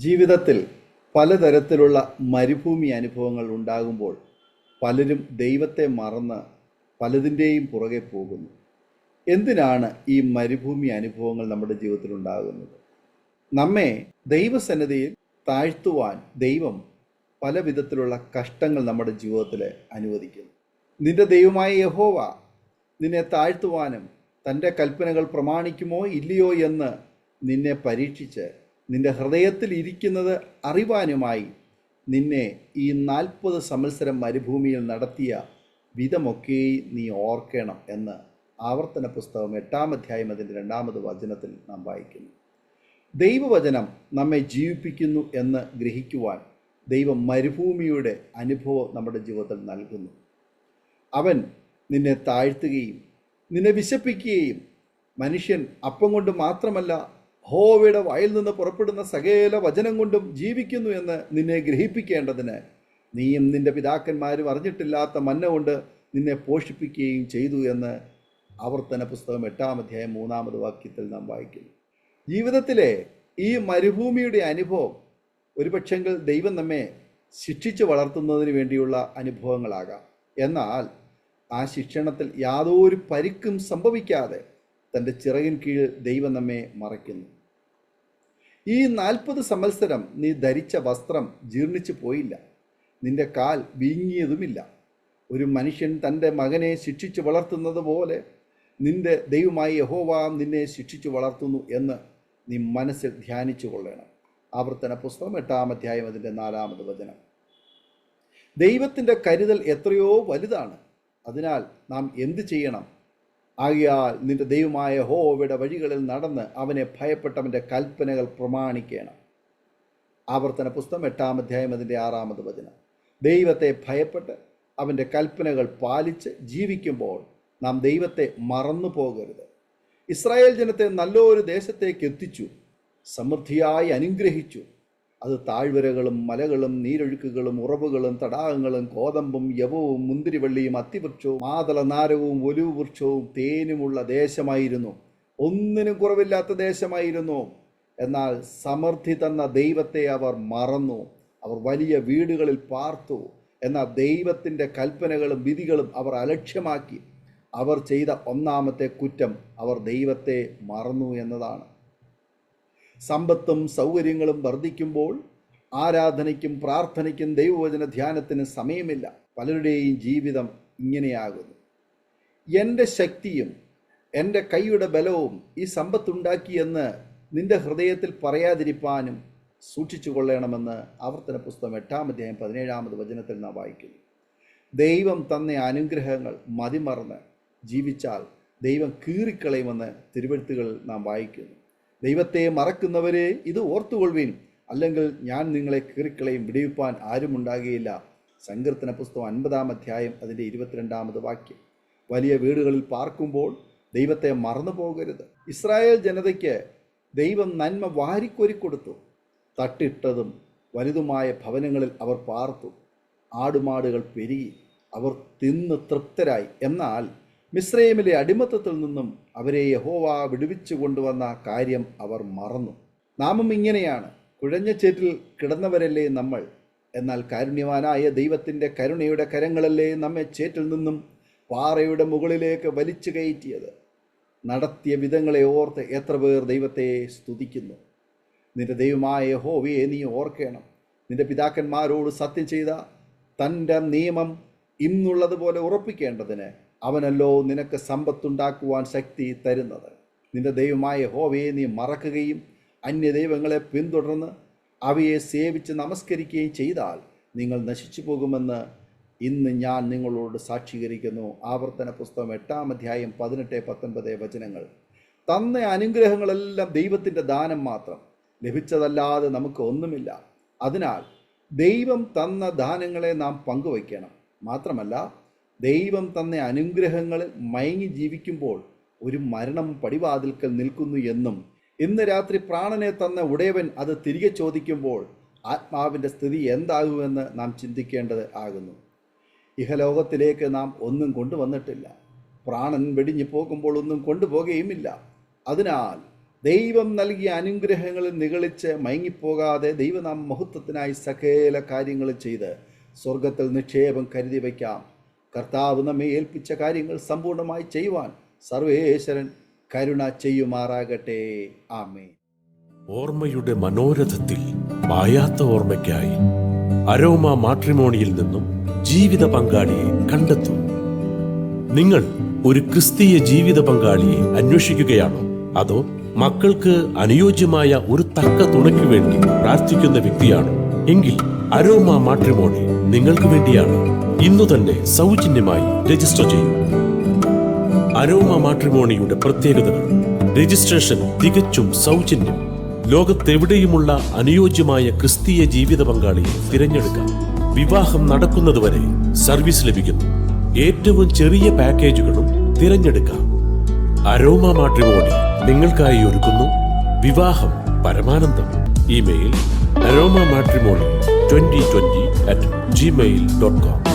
ജീവിതത്തിൽ പലതരത്തിലുള്ള മരുഭൂമി അനുഭവങ്ങൾ ഉണ്ടാകുമ്പോൾ പലരും ദൈവത്തെ മറന്ന് പലതിൻ്റെയും പുറകെ പോകുന്നു. എന്തിനാണ് ഈ മരുഭൂമി അനുഭവങ്ങൾ നമ്മുടെ ജീവിതത്തിൽ ഉണ്ടാകുന്നത്? നമ്മെ ദൈവസന്നിധിയിൽ താഴ്ത്തുവാൻ ദൈവം പല വിധത്തിലുള്ള കഷ്ടങ്ങൾ നമ്മുടെ ജീവിതത്തിൽ അനുവദിക്കുന്നു. നിന്റെ ദൈവമായ യഹോവ നിന്നെ താഴ്ത്തുവാനും തൻ്റെ കൽപ്പനകൾ പ്രമാണിക്കുമോ ഇല്ലയോ എന്ന് നിന്നെ പരീക്ഷിച്ച് നിന്റെ ഹൃദയത്തിൽ ഇരിക്കുന്നത് അറിവാനുമായി നിന്നെ ഈ 40 സംവത്സരം മരുഭൂമിയിൽ നടത്തിയ വിധമൊക്കെ നീ ഓർക്കണം എന്ന് ആവർത്തന പുസ്തകം 8-ാം അധ്യായം അതിൻ്റെ 2-ാമത് വചനത്തിൽ നാം വായിക്കുന്നു. ദൈവവചനം നമ്മെ ജീവിപ്പിക്കുന്നു എന്ന് ഗ്രഹിക്കുവാൻ ദൈവം മരുഭൂമിയുടെ അനുഭവം നമ്മുടെ ജീവിതത്തിൽ നൽകുന്നു. അവൻ നിന്നെ താഴ്ത്തുകയും നിന്നെ വിശപ്പിക്കുകയും മനുഷ്യൻ അപ്പം കൊണ്ട് മാത്രമല്ല യഹോവയുടെ വായിൽ നിന്ന് പുറപ്പെടുന്ന സകല വചനം കൊണ്ടും ജീവിക്കുന്നു എന്ന് നിന്നെ ഗ്രഹിപ്പിക്കേണ്ടതിന് നീയും നിന്റെ പിതാക്കന്മാരും അറിഞ്ഞിട്ടില്ലാത്ത മന്ന കൊണ്ട് നിന്നെ പോഷിപ്പിക്കുകയും ചെയ്തു എന്ന് ആവർത്തന പുസ്തകം 8-ാം അധ്യായം 3-ാമത് വാക്യത്തിൽ നാം വായിക്കുന്നു. ജീവിതത്തിലെ ഈ മരുഭൂമിയുടെ അനുഭവം ഒരുപക്ഷെങ്കിൽ ദൈവം നമ്മെ ശിക്ഷിച്ച് വളർത്തുന്നതിന് വേണ്ടിയുള്ള അനുഭവങ്ങളാകാം. എന്നാൽ ആ ശിക്ഷണത്തിൽ യാതൊരു പരിക്കും സംഭവിക്കാതെ തൻ്റെ ചിറകിൻ കീഴിൽ ദൈവം നമ്മെ മറയ്ക്കുന്നു. ഈ 40 സംവത്സരം നീ ധരിച്ച വസ്ത്രം ജീർണിച്ചു പോയില്ല, നിന്റെ കാൽ വീങ്ങിയതുമില്ല. ഒരു മനുഷ്യൻ തൻ്റെ മകനെ ശിക്ഷിച്ചു വളർത്തുന്നത് പോലെ നിന്റെ ദൈവമായ യഹോവ നിന്നെ ശിക്ഷിച്ചു വളർത്തുന്നു എന്ന് നീ മനസ്സിൽ ധ്യാനിച്ചു കൊള്ളണം. ആവർത്തന പുസ്തകം 8-ാം അധ്യായം അതിൻ്റെ 4-ാമത് വചനം. ദൈവത്തിൻ്റെ കരുതൽ എത്രയോ വലുതാണ്. അതിനാൽ നാം എന്ത് ചെയ്യണം? ആകയാൽ നിന്റെ ദൈവമായ യഹോവയുടെ വഴികളിൽ നടന്ന് അവനെ ഭയപ്പെട്ടവൻ്റെ കൽപ്പനകൾ പ്രമാണിക്കണം. ആവർത്തന പുസ്തകം 8-ാം അധ്യായം അതിൻ്റെ 6-ാമത് വചനം. ദൈവത്തെ ഭയപ്പെട്ട് അവൻ്റെ കൽപ്പനകൾ പാലിച്ച് ജീവിക്കുമ്പോൾ നാം ദൈവത്തെ മറന്നു പോകരുത്. ഇസ്രായേൽ ജനത്തെ നല്ലൊരു ദേശത്തേക്ക് എത്തിച്ചു, സമൃദ്ധിയായി അനുഗ്രഹിച്ചു. അത് താഴ്വരകളും മലകളും നീരൊഴുക്കുകളും ഉറവുകളും തടാകങ്ങളും കോതമ്പും യവവും മുന്തിരിവള്ളിയും അത്തിവൃക്ഷവും മാതളനാരകവും ഒലിവ് വൃക്ഷവും തേനുമുള്ള ദേശമായിരുന്നു. ഒന്നിനും കുറവില്ലാത്ത ദേശമായിരുന്നു. എന്നാൽ സമൃദ്ധി തന്ന ദൈവത്തെ അവർ മറന്നു. അവർ വലിയ വീടുകളിൽ പാർത്തു. എന്നാൽ ദൈവത്തിൻ്റെ കൽപ്പനകളും വിധികളും അവർ അലക്ഷ്യമാക്കി. അവർ ചെയ്ത ഒന്നാമത്തെ കുറ്റം അവർ ദൈവത്തെ മറന്നു എന്നതാണ്. സമ്പത്തും സൗകര്യങ്ങളും വർദ്ധിക്കുമ്പോൾ ആരാധനയ്ക്കും പ്രാർത്ഥനയ്ക്കും ദൈവവചന ധ്യാനത്തിന് സമയമില്ല. പലരുടെയും ജീവിതം ഇങ്ങനെയാകുന്നു. എൻ്റെ ശക്തിയും എൻ്റെ കൈയുടെ ബലവും ഈ സമ്പത്തുണ്ടാക്കിയെന്ന് നിന്റെ ഹൃദയത്തിൽ പറയാതിരിപ്പാനും സൂക്ഷിച്ചു കൊള്ളണമെന്ന് ആവർത്തന പുസ്തകം 8-ാം അധ്യായം 17-ാമത് വചനത്തിൽ നാം വായിക്കുന്നു. ദൈവം തന്ന അനുഗ്രഹങ്ങൾ മതിമറന്ന് ജീവിച്ചാൽ ദൈവം കീറിക്കളയുമെന്ന് തിരുവെഴുത്തുകളിൽ നാം വായിക്കുന്നു. ദൈവത്തെ മറക്കുന്നവരെ ഇത് ഓർത്തുകൊള്ളുവീൻ, അല്ലെങ്കിൽ ഞാൻ നിങ്ങളെ കീറിക്കളയും, വിടിവിപ്പാൻ ആരുമുണ്ടാകുകയില്ല. സങ്കീർത്തന പുസ്തകം 50-ാം അധ്യായം അതിൻ്റെ 22-ാമത് വാക്യം. വലിയ വീടുകളിൽ പാർക്കുമ്പോൾ ദൈവത്തെ മറന്നു പോകരുത്. ഇസ്രായേൽ ജനതയ്ക്ക് ദൈവം നന്മ വാരിക്കൊരിക്കൊടുത്തു. തട്ടിട്ടതും വലുതുമായ ഭവനങ്ങളിൽ അവർ പാർത്തു. ആടുമാടുകൾ പെരുകി, അവർ തിന്ന് തൃപ്തരായി. എന്നാൽ മിസ്രയീമിലെ അടിമത്തത്തിൽ നിന്നും അവരെ യഹോവ വിടുവിച്ചു കൊണ്ടുവന്ന കാര്യം അവർ മറന്നു. നാമും ഇങ്ങനെയാണ്. കുഴഞ്ഞ ചേറ്റിൽ കിടന്നവരല്ലേ നമ്മൾ. എന്നാൽ കാരുണ്യവാനായ ദൈവത്തിൻ്റെ കരുണയുടെ കരങ്ങളല്ലേ നമ്മെ ചേറ്റിൽ നിന്നും പാറയുടെ മുകളിലേക്ക് വലിച്ചു കയറ്റിയത്. നടത്തിയ വിധങ്ങളെ ഓർത്ത് എത്ര പേർ ദൈവത്തെ സ്തുതിക്കുന്നു. നിന്റെ ദൈവമായ യഹോവയെ നീ ഓർക്കണം. നിന്റെ പിതാക്കന്മാരോട് സത്യം ചെയ്ത തൻ്റെ നിയമം ഇന്നുള്ളതുപോലെ ഉറപ്പിക്കേണ്ടതിന് അവനല്ലോ നിനക്ക് സമ്പത്തുണ്ടാക്കുവാൻ ശക്തി തരുന്നത്. നിന്റെ ദൈവമായ യഹോവയെ നീ മറക്കുകയും അന്യദൈവങ്ങളെ പിന്തുടർന്ന് അവയെ സേവിച്ച് നമസ്കരിക്കുകയും ചെയ്താൽ നിങ്ങൾ നശിച്ചു പോകുമെന്ന് ഇന്ന് ഞാൻ നിങ്ങളോട് സാക്ഷീകരിക്കുന്നു. ആവർത്തന പുസ്തകം 8-ാം അധ്യായം 18-19 വചനങ്ങൾ. തന്ന അനുഗ്രഹങ്ങളെല്ലാം ദൈവത്തിൻ്റെ ദാനം മാത്രം. ലഭിച്ചതല്ലാതെ നമുക്ക് ഒന്നുമില്ല. അതിനാൽ ദൈവം തന്ന ദാനങ്ങളെ നാം പങ്കുവയ്ക്കണം. മാത്രമല്ല, ദൈവം തന്ന അനുഗ്രഹങ്ങളിൽ മയങ്ങി ജീവിക്കുമ്പോൾ ഒരു മരണം പടിവാതിൽക്കൽ നിൽക്കുന്നു എന്നും ഇന്ന് രാത്രി പ്രാണനെ തന്ന ഉടയവൻ അത് തിരികെ ചോദിക്കുമ്പോൾ ആത്മാവിൻ്റെ സ്ഥിതി എന്താകുമെന്ന് നാം ചിന്തിക്കേണ്ടത് ആകുന്നു. ഇഹലോകത്തിലേക്ക് നാം ഒന്നും കൊണ്ടുവന്നിട്ടില്ല. പ്രാണൻ വെടിഞ്ഞു പോകുമ്പോൾ ഒന്നും കൊണ്ടുപോകുകയുമില്ല. അതിനാൽ ദൈവം നൽകിയ അനുഗ്രഹങ്ങളിൽ നിഗളിച്ച് മയങ്ങിപ്പോകാതെ ദൈവനാമ മഹത്വത്തിനായി സകല കാര്യങ്ങളും ചെയ്ത് സ്വർഗത്തിൽ നിക്ഷേപം കരുതി വയ്ക്കാം. കർത്താവ് നമ്മെ ഏൽപ്പിച്ച കാര്യങ്ങൾ സമ്പൂർണ്ണമായി ചെയ്യുവാൻ സർവേശ്വരൻ കരുണ ചെയ്യുമാറാകട്ടെ. ആമേൻ. ഓർമ്മയുടെ മനോരഥത്തിൽ മായാത്ത ഓർമ്മയ്ക്കായി അരോമ മാട്രിമോണിയിൽ നിന്നും ജീവിത പങ്കാളിയെ കണ്ടെത്തൂ. നിങ്ങൾ ഒരു ക്രിസ്തീയ ജീവിത പങ്കാളിയെ അന്വേഷിക്കുകയാണോ? അതോ മക്കൾക്ക് അനുയോജ്യമായ ഒരു തക്ക തുണയ്ക്ക് വേണ്ടി പ്രാർത്ഥിക്കുന്ന വ്യക്തിയാണോ? എങ്കിൽ അരോമ മാട്രിമോണി നിങ്ങൾക്ക് വേണ്ടിയാണ്. ഇന്നു തന്നെ സൗജന്യമായി രജിസ്റ്റർ ചെയ്യൂ. അരോമ മാട്രിമോണിയുടെ പ്രത്യേകതകൾ: രജിസ്ട്രേഷൻ തികച്ചും സൗജന്യം. ലോകത്തെവിടെയുമുള്ള അനുയോജ്യമായ ക്രിസ്തീയ ജീവിത പങ്കാളിയെ തിരഞ്ഞെടുക്കാം. വിവാഹം നടക്കുന്നതുവരെ സർവീസ് ലഭിക്കുന്നു. ഏറ്റവും ചെറിയ പാക്കേജുകളും തിരഞ്ഞെടുക്കാം. അരോമ മാട്രിമോണി നിങ്ങൾക്കായി ഒരുക്കുന്നു വിവാഹം പരമാനന്ദം. Email aroma matrimony2020@gmail.com